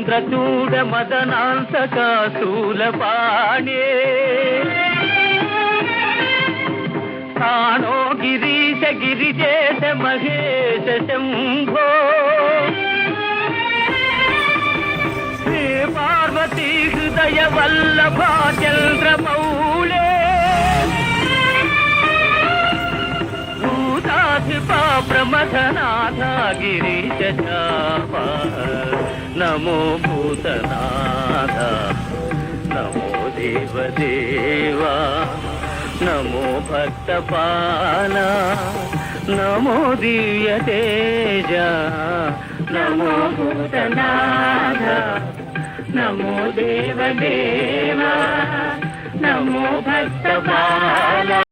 చంద్రచూడ మదనాంతక శూలపాణే తానో గిరీశ గిరిజేశ మహేశ శంభో శ్రీ పార్వతీ హృదయ వల్లభ చంద్రమౌళే భూతాధిపా ప్రమథనాథ గిరీశ చాప నమో భూతనాథ నమో దేవదేవా నమో భక్తపాల నమో దివ్య తేజ నమో భూతనాథ నమో దేవదేవా నమో భక్తపాల